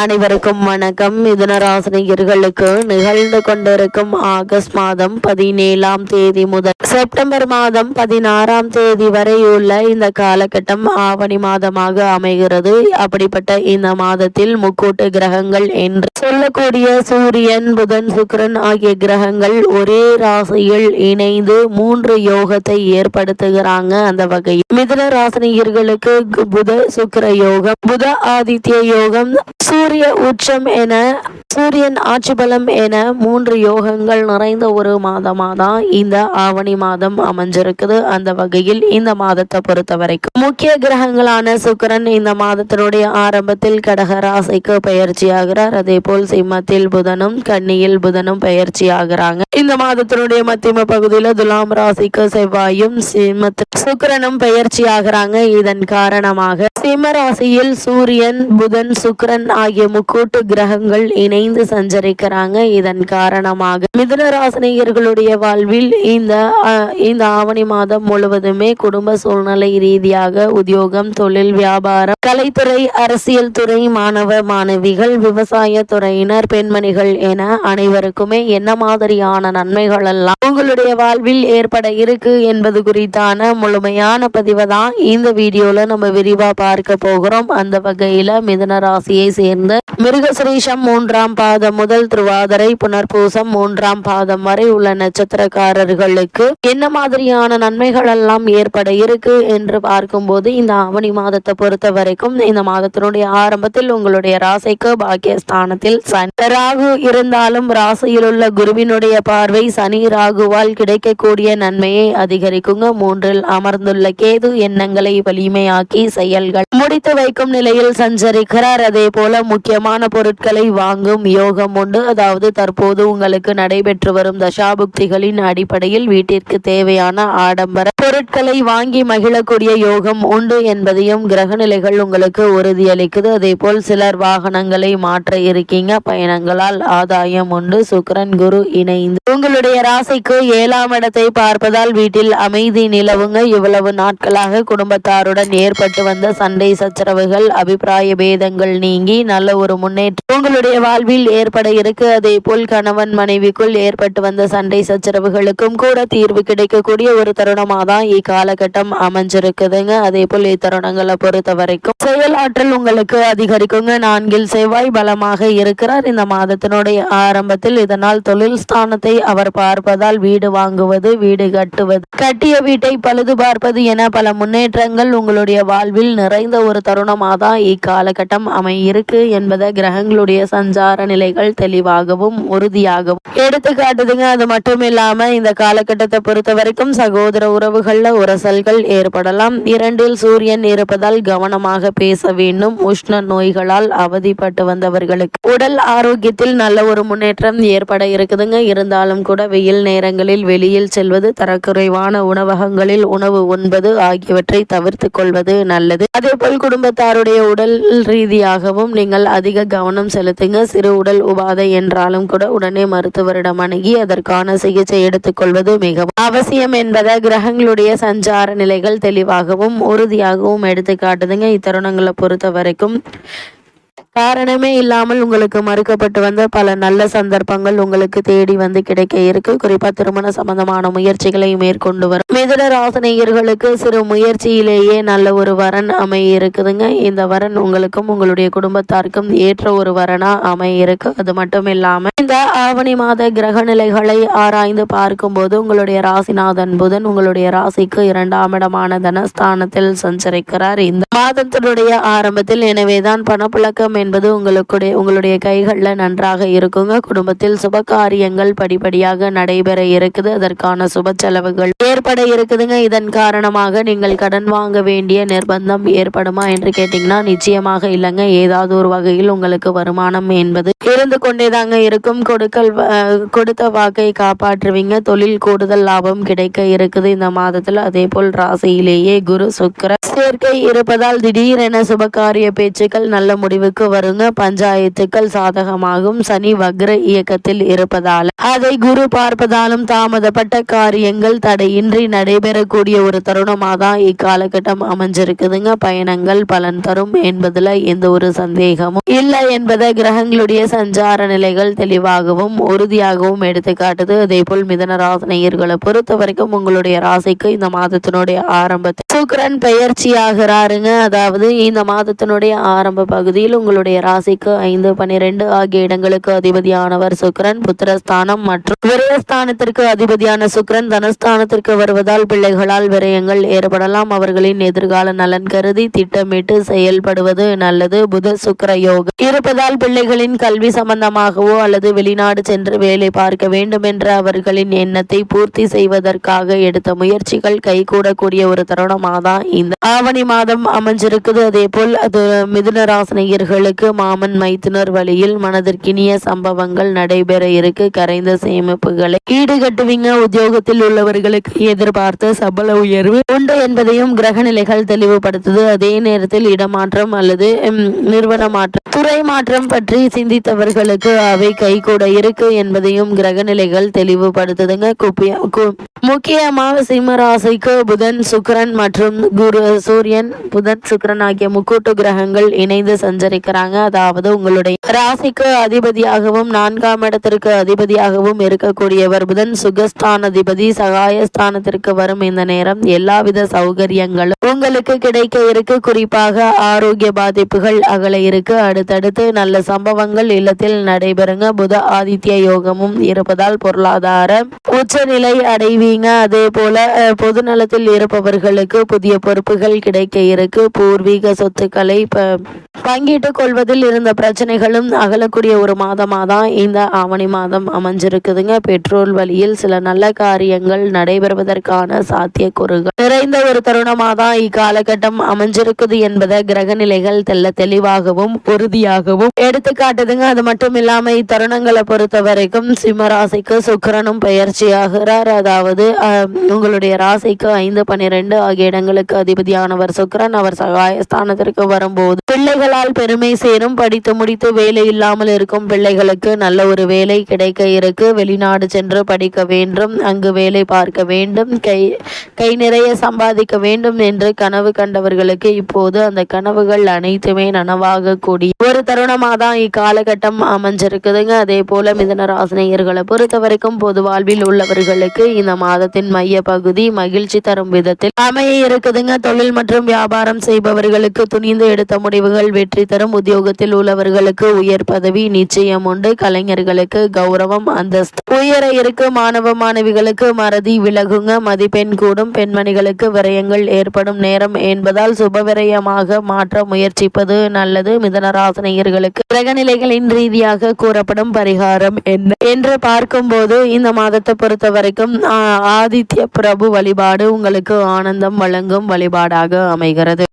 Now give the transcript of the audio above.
அனைவருக்கும் வணக்கம். மிதுனராசினியர்களுக்கு நிகழ்ந்து கொண்டிருக்கும் ஆகஸ்ட் மாதம் 17ஆம் தேதி முதல் செப்டம்பர் மாதம் 16ஆம் தேதி வரை உள்ள இந்த காலகட்டம் ஆவணி மாதமாக அமைகிறது. அப்படிப்பட்ட இந்த மாதத்தில் முக்கூட்டு கிரகங்கள் என்று சொல்லக்கூடிய சூரியன், புதன், சுக்கிரன் ஆகிய கிரகங்கள் ஒரே ராசியில் இணைந்து 3 யோகத்தை ஏற்படுத்துகிறாங்க. அந்த வகையில் மிதுன ராசினியர்களுக்கு புத சுக்கிர யோகம், புத ஆதித்ய யோகம், சூரிய உச்சம் என சூரியன் ஆட்சி பலம் என 3 யோகங்கள் நிறைந்த ஒரு மாதமாதான் இந்த ஆவணி மாதம் அமைஞ்சிருக்குது. அந்த வகையில் இந்த மாதத்தை பொறுத்த வரைக்கும் முக்கிய கிரகங்களான சுக்கிரன் இந்த மாதத்தினுடைய ஆரம்பத்தில் கடக ராசிக்கு பயிற்சி ஆகிறார். அதே போல் சிம்மத்தில் புதனும் கன்னியில் புதனும் பயிற்சி ஆகிறாங்க. இந்த மாதத்தினுடைய மத்தியம பகுதியில் துலாம் ராசிக்கு செவ்வாயும் சுக்கிரனும் பயிற்சி ஆகிறாங்க. இதன் காரணமாக சிம்ம ராசியில் சூரியன், புதன், சுக்கிரன் ஆகிய முக்கூட்டு கிரகங்கள் இணைந்து சஞ்சரிக்கிறாங்க. இதன் காரணமாக மிதுன ராசினியர்களுடைய வாழ்வில் இந்த ஆவணி மாதம் முழுவதுமே குடும்ப சூழ்நிலை ரீதியாக உத்தியோகம், தொழில், வியாபாரம், கலைத்துறை, அரசியல் துறை, மாணவ மாணவிகள், விவசாய துறையினர், பெண்மணிகள் என அனைவருக்குமே என்ன மாதிரியான நன்மைகள் எல்லாம் உங்களுடைய வாழ்வில் ஏற்பட இருக்கு என்பது குறித்தான முழுமையான பதிவை தான் இந்த வீடியோல நம்ம விரிவா பார்க்க போகிறோம். அந்த வகையில மிதுன ராசியை சேர்ந்த மிருகசிரீஷம் 3ஆம் பாதம் முதல் திருவாதிரை, புனர்பூசம் 3ஆம் பாதம் வரை உள்ள நட்சத்திரக்காரர்களுக்கு என்ன மாதிரியான நன்மைகள் எல்லாம் ஏற்பட இருக்கு என்று பார்க்கும்போது இந்த ஆவணி மாதத்தை பொறுத்த வரைக்கும் இந்த மாதத்தினுடைய ஆரம்பத்தில் உங்களுடைய ராசிக்கு பாக்கியஸ்தானத்தில் சனி ராகு இருந்தாலும் ராசியில் உள்ள குருவினுடைய பார்வை சனி ராகுவால் கிடைக்கக்கூடிய நன்மையை அதிகரிக்குங்க. 3இல் அமர்ந்துள்ள கேது எண்ணங்களை வலிமையாக்கி செயல்கள் முடித்து வைக்கும் நிலையில் சஞ்சரிக்கிறார். அதே போல முக்கியமான பொருட்களை வாங்கும் யோகம் உண்டு. அதாவது தற்போது உங்களுக்கு நடைபெற்று வரும் தசாபுக்திகளின் அடிப்படையில் வீட்டிற்கு தேவையான ஆடம்பர பொருட்களை வாங்கி மகிழக்கூடிய யோகம் உண்டு என்பதையும் கிரக நிலைகள் உங்களுக்கு உறுதியளிக்குது. அதே போல் சிலர் வாகனங்களை மாற்ற இருக்கீங்க. பயணங்களால் ஆதாயம் உண்டு. சுக்கிரன், குரு இணைந்து உங்களுடைய ராசிக்கு 7ஆம் இடத்தை பார்ப்பதால் வீட்டில் அமைதி நிலவுங்க. இவ்வளவு நாட்களாக குடும்பத்தாருடன் ஏற்பட்டு வந்த சண்டை சச்சரவுகள், அபிப்பிராய பேதங்கள் நீங்கி நல்ல ஒரு முன்னேற்றம் உங்களுடைய வாழ்வில் ஏற்பட இருக்கு. அதே போல் கணவன் மனைவிக்குள் ஏற்பட்டு வந்த சண்டை சச்சரவுகளுக்கும் கூட தீர்வு கிடைக்கக்கூடிய ஒரு தருணமாக தான் இக்காலகட்டம் அமைஞ்சிருக்குதுங்க. அதே போல் இத்தருணங்களை பொறுத்த வரைக்கும் செயலாற்றல் உங்களுக்கு அதிகரிக்குங்க. 4இல் செவ்வாய் பலமாக இருக்கிறார் இந்த மாதத்தினுடைய ஆரம்பத்தில். இதனால் தொழில் ஸ்தானத்தை அவர் பார்ப்பதால் வீடு வாங்குவது, வீடு கட்டுவது, கட்டிய வீட்டை பழுது பார்ப்பது என பல முன்னேற்றங்கள் உங்களுடைய வாழ்வில் நிறைந்த ஒரு தருணமாக தான் இக்காலகட்டம் அமையிருக்கு என்பதை கிரகங்களுடைய சஞ்சார நிலைகள் தெளிவாகவும் உறுதியாகவும் எடுத்துக்காட்டுதுங்க. அது மட்டும் இல்லாம இந்த காலகட்டத்தை பொறுத்த வரைக்கும் சகோதர உறவுகள்ல உரசல்கள் ஏற்படலாம். 2இல் சூரியன் இருப்பதால் கவனமாக பேச வேண்டும். உஷ்ண நோய்களால் அவதிப்பட்டு வந்தவர்களுக்கு உடல் ஆரோக்கியத்தில் நல்ல ஒரு முன்னேற்றம் ஏற்பட இருக்குதுங்க. இருந்தாலும் கூட வெயில் நேரங்களில் வெளியில் செல்வது, தரக்குறைவான உணவகங்களில் உணவு உண்பது ஆகியவற்றை தவிர்த்து கொள்வது நல்லது. அதே போல் குடும்பத்தாருடைய உடல் ரீதியாகவும் நீங்கள் அதிக கவனம் செலுத்துங்க. சிறு உடல் உபாதை என்றாலும் கூட உடனே மருத்துவரிடம் அணுகி அதற்கான சிகிச்சை எடுத்துக்கொள்வது மிகவும் அவசியம் என்பதை கிரகங்களுடைய சஞ்சார நிலைகள் தெளிவாகவும் உறுதியாகவும் எடுத்து காட்டுதுங்க. இத்தருணங்களை பொறுத்த வரைக்கும் காரணமே இல்லாமல் உங்களுக்கு மறுக்கப்பட்டு வந்த பல நல்ல சந்தர்ப்பங்கள் உங்களுக்கு தேடி வந்து கிடைக்க இருக்கு. குறிப்பா திருமண சம்பந்தமான முயற்சிகளை மேற்கொண்டு வரும் மிதுன ராசினியர்களுக்கு சிறு முயற்சியிலேயே நல்ல ஒரு வரன் அமைய இருக்குதுங்க. இந்த வரன் உங்களுக்கும் உங்களுடைய குடும்பத்தாருக்கும் ஏற்ற ஒரு வரனா அமைய இருக்கு. அது மட்டும் இல்லாம இந்த ஆவணி மாத கிரக நிலைகளை ஆராய்ந்து பார்க்கும்போது உங்களுடைய ராசிநாதன் புதன் உங்களுடைய ராசிக்கு 2ஆம் இடமான தனஸ்தானத்தில் சஞ்சரிக்கிறார் இந்த மாதத்தினுடைய ஆரம்பத்தில். எனவேதான் பணப்புழக்கம் என்பது உங்களுடைய கைகளில் நன்றாக இருக்குங்க. குடும்பத்தில் சுப காரியங்கள் படிப்படியாக நடைபெற இருக்குது. அதற்கான சுப செலவுகள் ஏற்பட இருக்குதுங்க. இதன் காரணமாக நீங்கள் கடன் வாங்க வேண்டிய நிர்பந்தம் ஏற்படுமா என்று கேட்டீங்கன்னா நிச்சயமாக இல்லைங்க. ஏதாவது ஒரு வகையில் உங்களுக்கு வருமானம் என்பது இருந்து கொண்டேதாங்க இருக்கும். கொடுத்த வாக்கை காப்பாற்றுவீங்க. தொழில் கூடுதல் லாபம் கிடைக்க இருக்குது இந்த மாதத்துல. அதே போல் ராசியிலேயே குரு சுக்கிர சேர்க்கை இருப்பதால் திடீரென சுபகாரிய பேச்சுக்கள் நல்ல முடிவுக்கு வருங்க. பஞ்சாயத்துக்கள் சாதகமாகும். சனி வக்ர இயக்கத்தில் இருப்பதால அதை குரு பார்ப்பதாலும் தாமதப்பட்ட காரியங்கள் தடையின்றி நடைபெறக்கூடிய ஒரு தருணமாக தான் இக்காலகட்டம் அமைஞ்சிருக்குதுங்க. பயணங்கள் பலன் தரும் என்பதுல எந்த ஒரு சந்தேகமும் இல்லை என்பதை கிரகங்களுடைய சஞ்சார நிலைகள் தெளிவாகவும் உறுதியாகவும் எடுத்து காட்டுது. அதே போல் மிதன ராசினியர்களை பொறுத்த வரைக்கும் உங்களுடைய ராசிக்கு இந்த மாதத்தினுடைய ஆரம்பத்தில் சுக்கிரன் பெயர்ச்சி ஆகிறாருங்க. அதாவது இந்த மாதத்தினுடைய ஆரம்ப பகுதியில் உங்களுடைய ராசிக்கு 5, 12 ஆகிய இடங்களுக்கு அதிபதியானவர் சுக்கிரன். புத்திரஸ்தானம் மற்றும் விரயஸ்தானத்திற்கு அதிபதியான சுக்கிரன் தனஸ்தானத்திற்கு வருவதால் பிள்ளைகளால் விரயங்கள் ஏற்படலாம். அவர்களின் எதிர்கால நலன் கருதி திட்டமிட்டு செயல்படுவது நல்லது. புத சுக்கிர யோகம் இருப்பதால் பிள்ளைகளின் கல்வி சம்பந்தமாகவோ அல்லது வெளிநாடு சென்று வேலை பார்க்க வேண்டும் என்ற அவர்களின் எண்ணத்தை பூர்த்தி செய்வதற்காக எடுத்த முயற்சிகள் கைகூடக்கூடிய ஒரு தருணமாக தான் இந்த ஆவணி மாதம் அமைஞ்சிருக்குது. அதே போல் அது மிதுன ராசினியர்களுக்கு மாமன் மைத்துனர் வழியில் மனதிற்கினிய சம்பவங்கள் நடைபெற இருக்கு. கரைந்த சேமிப்புகளை ஈடுகட்டுவீங்க. உத்தியோகத்தில் உள்ளவர்களுக்கு எதிர்பார்த்த சம்பள உயர்வு உண்டு என்பதையும் கிரக நிலைகள் தெளிவுபடுத்துது. அதே நேரத்தில் இடமாற்றம் அல்லது நிறுவன மாற்றம், துறை மாற்றம் பற்றி சிந்தித்தவர்களுக்கு அவை கைகூட இருக்கு என்பதையும் கிரக நிலைகள் தெளிவுபடுத்துதுங்க. முக்கியமாக சிம்ம ராசிக்கு புதன், சுக்கிரன் மற்றும் குரு, சூரியன், புதன், சுக்கிரன் ஆகிய முக்கூட்டு கிரகங்கள் இணைந்து சஞ்சரிக்கிறாங்க. அதாவது உங்களுடைய ராசிக்கு அதிபதியாகவும் 4ஆம் இடத்திற்கு அதிபதியாகவும் இருக்கக்கூடியவர் புதன். சுகஸ்தானாதிபதி சகாயஸ்தானத்திற்கு வரும் இந்த நேரம் எல்லாவித சௌகரியங்களும் உங்களுக்கு கிடைக்க இருக்கு. குறிப்பாக ஆரோக்கிய பாதிப்புகள் அகல இருக்கு. அடுத்தடுத்து நல்ல சம்பவங்கள் இல்லத்தில் நடைபெறுங்க. புத ஆதித்ய யோகமும் இருப்பதால் பொருளாதார உச்சநிலை அடைவீங்க. அதே போல பொது நலத்தில் இருப்பவர்களுக்கு புதிய பொறுப்புகள் கிடைக்க இருக்கு. பூர்வீக சொத்துக்களை பங்கிட்டுக் கொள்வதில் இருந்த பிரச்சனைகளும் அகலக்கூடிய ஒரு மாதமாக தான் இந்த ஆவணி மாதம் அமைஞ்சிருக்குதுங்க. பெட்ரோல் வழியில் சில நல்ல காரியங்கள் நடைபெறுவதற்கான சாத்தியக்கூறுகள் நிறைந்த ஒரு தருணமாக தான் இக்காலகட்டம் அமைஞ்சிருக்குது என்பதை கிரக நிலைகள் தெளிவாகவும் உறுதியாகவும் எடுத்து காட்டுதுங்க. அது மட்டும் இல்லாம இத்தருணங்களை பொறுத்த வரைக்கும் சிம்மராசிக்கு சுக்கிரனும் பயிற்சி ஆகிறார். அதாவது உங்களுடைய ராசிக்கு 5, 12 ஆகிய இடங்களுக்கு அதிபதியானவர் சுக்கிரன். அவர் சகாயஸ்தானத்திற்கு வரும்போது பிள்ளைகளால் பெருமை சேரும். படித்து முடித்து வேலை இல்லாமல் இருக்கும் பிள்ளைகளுக்கு நல்ல ஒரு வேலை கிடைக்க இருக்கு. வெளிநாடு சென்று படிக்க வேண்டும், அங்கு வேலை பார்க்க வேண்டும், கை நிறைய சம்பாதிக்க வேண்டும் என்று கனவு கண்டவர்களுக்கு இப்போது அந்த கனவுகள் அனைத்துமே நனவாக கூடிய ஒரு தருணமாக தான் இக்காலகட்டம் அமைஞ்சிருக்குதுங்க. அதே போல மிதன ராசினியர்களை பொறுத்த வரைக்கும் பொது வாழ்வில் உள்ளவர்களுக்கு இந்த மாதத்தின் மைய பகுதி மகிழ்ச்சி தரும் விதத்தில் அமைய இருக்குதுங்க. தொழில் மற்றும் வியாபாரம் செய்பவர்களுக்கு துணிந்து எடுத்த முடிவுகள் வெற்றி தரும். உத்தியோகத்தில் உள்ளவர்களுக்கு உயர் பதவி நிச்சயம் உண்டு. கலைஞர்களுக்கு கௌரவம் அந்தஸ்து உயர இருக்கு. மாணவ மாணவிகளுக்கு மறதி விலகுங்க. மதிப்பெண் கூடும். பெண்மணிகளுக்கு விரயங்கள் ஏற்படும் நேரம் என்பதால் சுப விரயமாக மாற்ற முயற்சிப்பது நல்லது. மிதன ராசினியர்களுக்கு கிரகநிலைகளின் ரீதியாக கூறப்படும் பரிகாரம் என்ன என்று பார்க்கும்போது இந்த மாதத்தை பொறுத்த வரைக்கும் ஆதித்ய பிரபு வழிபாடு உங்களுக்கு ஆனந்தம் வழங்கும் வழிபாடாக அமைகிறது.